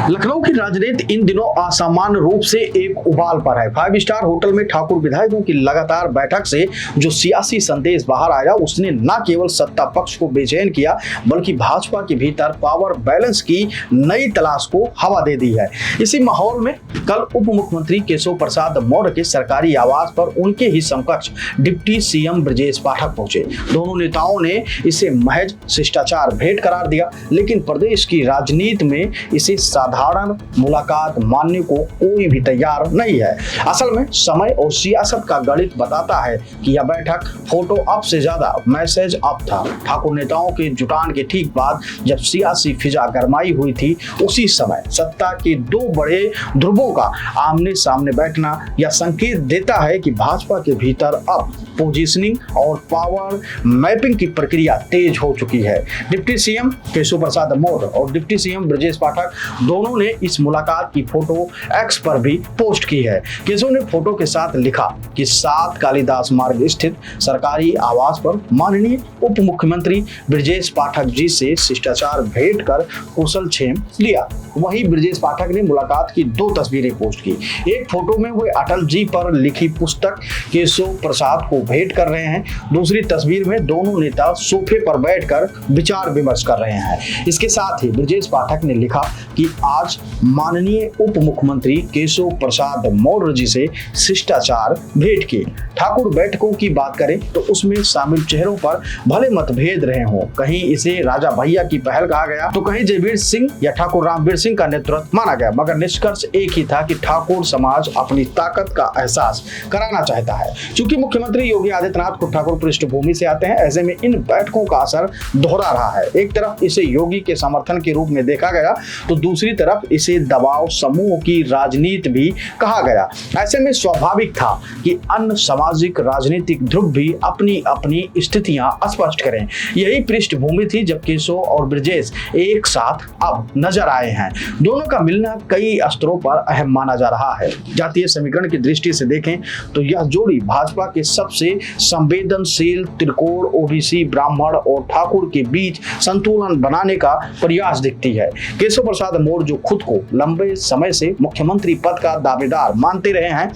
लखनऊ की राजनीति इन दिनों असामान्य रूप से एक उबाल पर है। 5 स्टार होटल में ठाकुर विधायकों की लगातार बैठक से जो सियासी संदेश बाहर आया, उसने न केवल सत्ता पक्ष को बेचैन किया बल्कि भाजपा के भीतर पावर बैलेंस की नई तलाश को हवा दे दी है। इसी माहौल में कल उप मुख्यमंत्री केशव प्रसाद मौर्य के सरकारी आवास पर उनके ही समकक्ष डिप्टी सीएम ब्रजेश पाठक पहुंचे। दोनों नेताओं ने इसे महज शिष्टाचार भेंट करार दिया, लेकिन प्रदेश की राजनीति में इसे साधारण मुलाकात मानने को कोई भी तैयार नहीं है। असल में समय और सियासत का गणित बताता है कि यह बैठक फोटो अप से ज्यादा मैसेज अप था। ठाकुर नेताओं के जुटान के ठीक बाद जब सियासी फिजा गरमाई हुई थी, उसी समय सत्ता के दो बड़े ध्रुवों का आमने सामने बैठना यह संकेत देता है कि भाजपा के भीतर अब पोजीशनिंग और पावर मैपिंग की प्रक्रिया तेज हो चुकी है। डिप्टी सीएम केशव प्रसाद मौर्य और डिप्टी सीएम ब्रजेश पाठक दोनों ने इस मुलाकात की फोटो एक्स पर भी पोस्ट की है। केशव ने फोटो के साथ लिखा कि 7 कालिदास मार्ग स्थित सरकारी आवास पर माननीय उप मुख्यमंत्री ब्रजेश पाठक जी से शिष्टाचार भेंट कर कुशल क्षेम लिया। वहीं ब्रजेश पाठक ने मुलाकात की 2 तस्वीरें पोस्ट की। एक फोटो में वे अटल जी पर लिखी पुस्तक केशव प्रसाद को भेंट कर रहे हैं, दूसरी तस्वीर में दोनों नेता सोफे पर बैठकर विचार विमर्श कर रहे हैं। इसके साथ ही ब्रजेश पाठक ने लिखा कि आज माननीय उप मुख्यमंत्री केशव प्रसाद मौर्य जी से शिष्टाचार भेंट की। ठाकुर बैठकों की बात करें तो उसमें शामिल चेहरों पर भले मतभेद रहे हों, कहीं इसे राजा भैया की पहल कहा गया तो कहीं जयवीर सिंह या ठाकुर रामवीर सिंह का नेतृत्व माना गया, मगर निष्कर्ष एक ही था कि ठाकुर समाज अपनी ताकत का एहसास कराना चाहता है। चूंकि मुख्यमंत्री योगी आदित्यनाथ को ठाकुर पृष्ठभूमि से आते हैं, ऐसे में इन बैठकों का असर दोहरा रहा है। एक तरफ इसे योगी के समर्थन के रूप में देखा गया तो दूसरी तरफ इसे दबाव समूह की राजनीति भी कहा गया। ऐसे में स्वाभाविक था कि अन्य सामाजिक राजनीतिक ध्रुव भी अपनी अपनी स्थितियां स्पष्ट करें। यही पृष्ठभूमि थी जब केशव और ब्रजेश एक साथ अब नजर आए हैं। दोनों का मिलना कई स्तरों पर अहम माना जा रहा है। जातीय समीकरण की दृष्टि से देखें तो यह जोड़ी भाजपा के सबसे संवेदनशील त्रिकोण ओबीसी ब्राह्मण और ठाकुर के बीच संतुलन बनाने का प्रयास दिखती है। केशव प्रसाद मौर्य जो खुद को लंबे समय से मुख्यमंत्री पद का दावेदार मानते रहे हैं,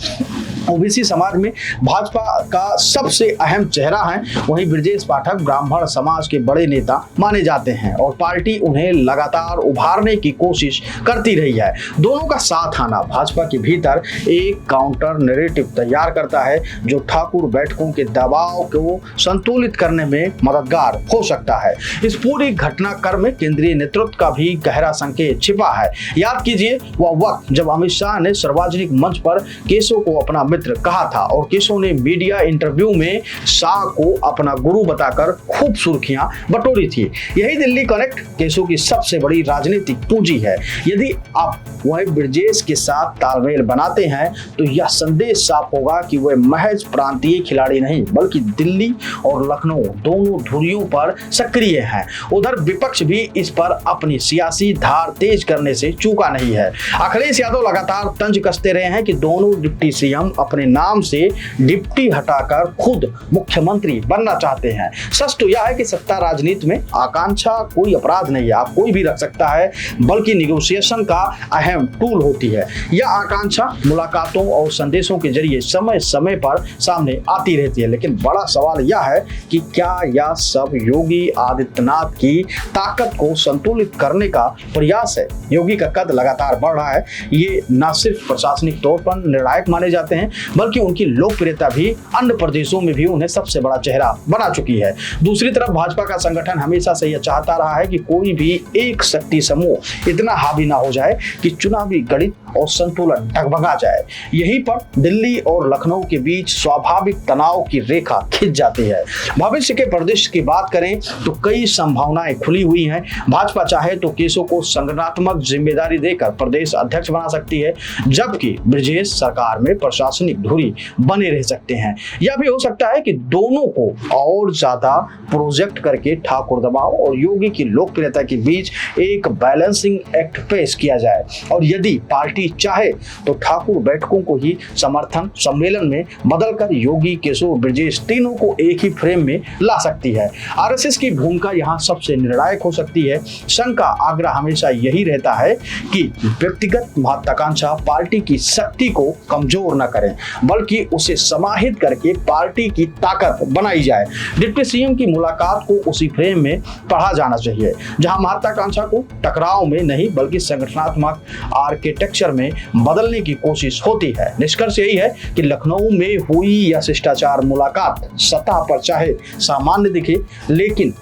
ओबीसी समाज में भाजपा का सबसे अहम चेहरा है, वहीं ब्रजेश पाठक ब्राह्मण समाज के बड़े नेता माने जाते हैं और पार्टी उन्हें लगातार उभारने की कोशिश करती रही है। दोनों का साथ आना भाजपा के भीतर एक काउंटर नैरेटिव तैयार करता है जो ठाकुर बैठकों के दबाव को संतुलित करने में मददगार हो सकता है। इस पूरी घटनाक्रम में केंद्रीय नेतृत्व का भी गहरा संकेत छिपा है। याद कीजिए वह वक्त जब अमित शाह ने सार्वजनिक मंच पर केशव को अपना मित्र कहा था और केशव ने मीडिया इंटरव्यू में शाह को अपना गुरु बताकर खूब सुर्खियां बटोरी थी। यही दिल्ली कनेक्ट केशव की सबसे बड़ी राजनीतिक पूंजी है। यदि आप वह ब्रजेश के साथ तालमेल बनाते हैं तो यह संदेश साफ होगा कि वह महज प्रांतीय खिलाड़ी नहीं बल्कि दिल्ली और लखनऊ दोनों धुरियों पर सक्रिय हैं। उधर विपक्ष भी इस पर अपनी सियासी धार तेज करने से चूका नहीं है। अखिलेश यादव लगातार तंज कसते रहे हैं कि दोनों डिप्टी सीएम अपने नाम से डिप्टी हटाकर खुद मुख्यमंत्री बनना चाहते हैं। सच तो यह है कि सत्ता राजनीति में आकांक्षा कोई अपराध नहीं है, आप कोई भी रख सकता है, बल्कि निगोशिएशन का अहम टूल होती है। यह आकांक्षा मुलाकातों और संदेशों के जरिए समय समय पर सामने आती रहती है, लेकिन बड़ा सवाल यह है कि क्या यह सब योगी आदित्यनाथ की ताकत को संतुलित करने का प्रयास है। योगी का कद लगातार बढ़ रहा है, ये न सिर्फ प्रशासनिक तौर पर निर्णायक माने जाते हैं बल्कि उनकी लोकप्रियता भी अन्य प्रदेशों में भी उन्हें सबसे बड़ा चेहरा बना चुकी है। दूसरी तरफ भाजपा का संगठन हमेशा से यह चाहता रहा है कि कोई भी एक शक्ति समूह इतना हावी ना हो जाए कि चुनावी गणित और संतुलन डगमगा जाए। यहीं पर दिल्ली और लखनऊ के बीच स्वाभाविक तनाव की रेखा खिंच जाती है। भविष्य के परिदृश्य की बात करें तो कई संभावनाएं खुली हुई हैं। भाजपा चाहे तो केशव को संगठनात्मक जिम्मेदारी देकर प्रदेश अध्यक्ष बना सकती है, जबकि ब्रजेश सरकार में प्रशासनिक धुरी बने रह सकते हैं। यह भी हो सकता है कि दोनों को और ज्यादा प्रोजेक्ट करके ठाकुर दबाव और योगी की लोकप्रियता के बीच एक बैलेंसिंग एक्ट पेश किया जाए और यदि पार्टी पार्टी चाहे तो ठाकुर बैठकों को ही समर्थन सम्मेलन में बदलकर योगी, केशव, ब्रजेश तीनों को एक ही फ्रेम में ला सकती है। आरएसएस की भूमिका यहाँ सबसे निर्णायक हो सकती है। संघ का आग्रह हमेशा यही रहता है कि व्यक्तिगत महत्वाकांक्षा पार्टी की शक्ति को कमजोर न करें, बल्कि उसे समाहित करके पार्टी की ताकत बनाई जाए। डिप्टी सीएम की मुलाकात को उसी फ्रेम में पढ़ा जाना चाहिए जहां महत्वाकांक्षा को टकराव में नहीं बल्कि संगठनात्मक आर्किटेक्चर में बदलने की कोशिश होती है। निष्कर्ष यही है कि लखनऊ में हुई यह शिष्टाचार मुलाकात सतह पर चाहे सामान्य दिखे, लेकिन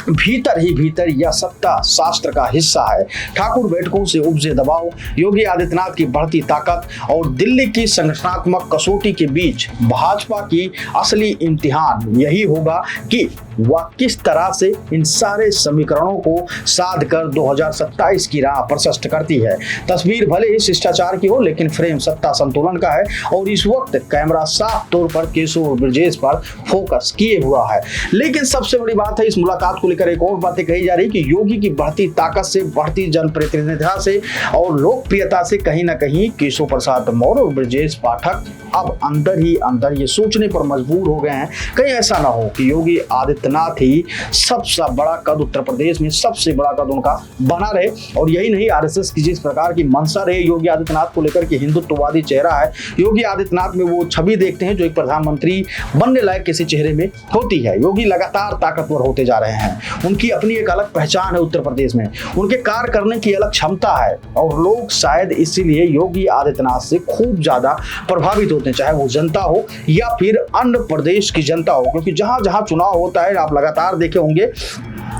भीतर ही भीतर यह सत्ता शास्त्र का हिस्सा है। ठाकुर बैठकों से उपजे दबाव, योगी आदित्यनाथ की बढ़ती ताकत और दिल्ली की संगठनात्मक कसौटी के बीच भाजपा की असली इम्तिहान यही होगा कि वह किस तरह से इन सारे समीकरणों को साध कर 2027 की राह प्रशस्त करती है। तस्वीर भले ही शिष्टाचार की हो, लेकिन फ्रेम सत्ता संतुलन का है और इस वक्त कैमरा साफ तौर पर केशव और ब्रजेश पर फोकस किए हुआ है। लेकिन सबसे बड़ी बात है, इस मुलाकात को लेकर एक और बातें कही जा रही कि योगी की बढ़ती ताकत से, बढ़ती जनप्रतिनिधिता से और लोकप्रियता से कहीं ना कहीं केशव प्रसाद मौर्य और ब्रजेश पाठक अब अंदर ही अंदर ये सोचने पर मजबूर हो गए हैं कहीं ऐसा ना हो कि योगी आदित्यनाथ ही सबसे बड़ा कद उत्तर प्रदेश में सबसे बड़ा कद उनका बना रहे। और यही नहीं, आरएसएस की जिस प्रकार की मंशा रहे योगी आदित्यनाथ को लेकर के हिंदुत्ववादी चेहरा है, योगी आदित्यनाथ में वो छवि देखते हैं जो एक प्रधानमंत्री बनने लायक किसी चेहरे में होती है। योगी लगातार ताकतवर होते जा रहे हैं, उनकी अपनी एक अलग पहचान है उत्तर प्रदेश में, उनके कार्य करने की अलग क्षमता है और लोग शायद इसीलिए योगी आदित्यनाथ से खूब ज्यादा प्रभावित होते हैं, चाहे वो जनता हो या फिर अन्य प्रदेश की जनता हो। क्योंकि जहां जहां चुनाव होता है, आप लगातार देखे होंगे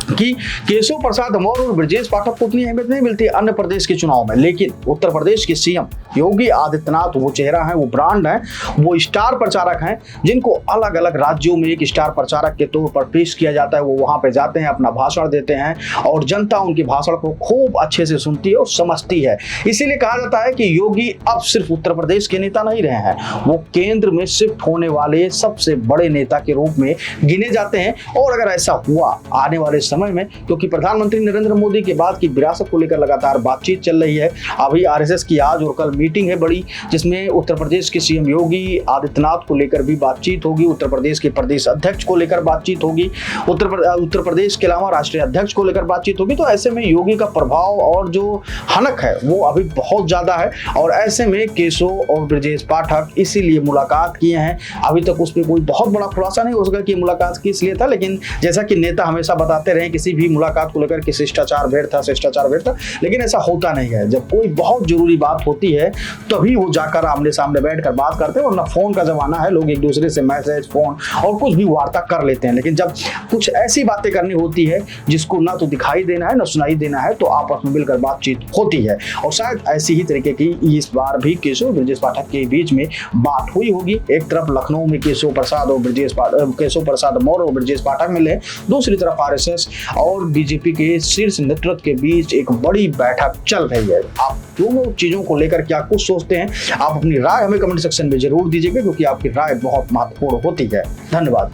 कि केशव प्रसाद मौर्य और ब्रजेश पाठक को उतनी अहमियत नहीं मिलती अन्य प्रदेश के चुनाव में, लेकिन उत्तर प्रदेश के सीएम योगी आदित्यनाथ वो चेहरा है, वो ब्रांड है, वो स्टार प्रचारक हैं जिनको अलग अलग राज्यों में एक स्टार प्रचारक के तौर पर पेश किया जाता है। वो वहां पे जाते हैं, अपना भाषण देते हैं और जनता उनके भाषण को खूब अच्छे से सुनती है और समझती है। इसीलिए कहा जाता है कि योगी अब सिर्फ उत्तर प्रदेश के नेता नहीं रहे हैं, वो केंद्र में शिफ्ट होने वाले सबसे बड़े नेता के रूप में गिने जाते हैं। और अगर ऐसा हुआ आने वाले समय में, क्योंकि प्रधानमंत्री नरेंद्र मोदी के बाद की विरासत को लेकर लगातार बातचीत चल रही है, अभी आरएसएस की आज और कल मीटिंग है बड़ी, जिसमें उत्तर प्रदेश के सीएम योगी आदित्यनाथ को लेकर भी बातचीत होगी, उत्तर प्रदेश के प्रदेश अध्यक्ष को लेकर बातचीत होगी, उत्तर प्रदेश के अलावा राष्ट्रीय अध्यक्ष को लेकर बातचीत होगी। तो ऐसे में योगी का प्रभाव और जो हनक है वो अभी बहुत ज्यादा है और ऐसे में केशव और ब्रजेश पाठक इसीलिए मुलाकात किए हैं। अभी तक उस पर कोई बहुत बड़ा खुलासा नहीं हो सका कि मुलाकात किस लिए था, लेकिन जैसा कि नेता हमेशा बताते रहे किसी भी मुलाकात को लेकर कि शिष्टाचार भेंट था, लेकिन ऐसा होता नहीं है। जब कोई बहुत जरूरी बात होती है तभी वो जाकर आमने सामने बैठकर बात करते हैं, वरना फोन का जमाना है, लोग एक दूसरे से मैसेज, फोन और कुछ भी वार्ता कर लेते हैं। लेकिन जब कुछ ऐसी बातें करनी होती है जिसको ना तो दिखाई देना है ना सुनाई देना है, तो आपस में मिलकर बातचीत होती है। और शायद ऐसी ही तरीके की इस बार भी केशव ब्रजेश पाठक के बीच में बात हुई होगी। एक तरफ लखनऊ में केशव प्रसाद मौर्य और ब्रजेश पाठक मिले, दूसरी तरफ आरएसएस और बीजेपी के शीर्ष नेतृत्व के बीच एक बड़ी बैठक चल रही है। आप दोनों चीजों को लेकर क्या कुछ सोचते हैं, आप अपनी राय हमें कमेंट सेक्शन में जरूर दीजिएगा, क्योंकि आपकी राय बहुत महत्वपूर्ण होती है। धन्यवाद।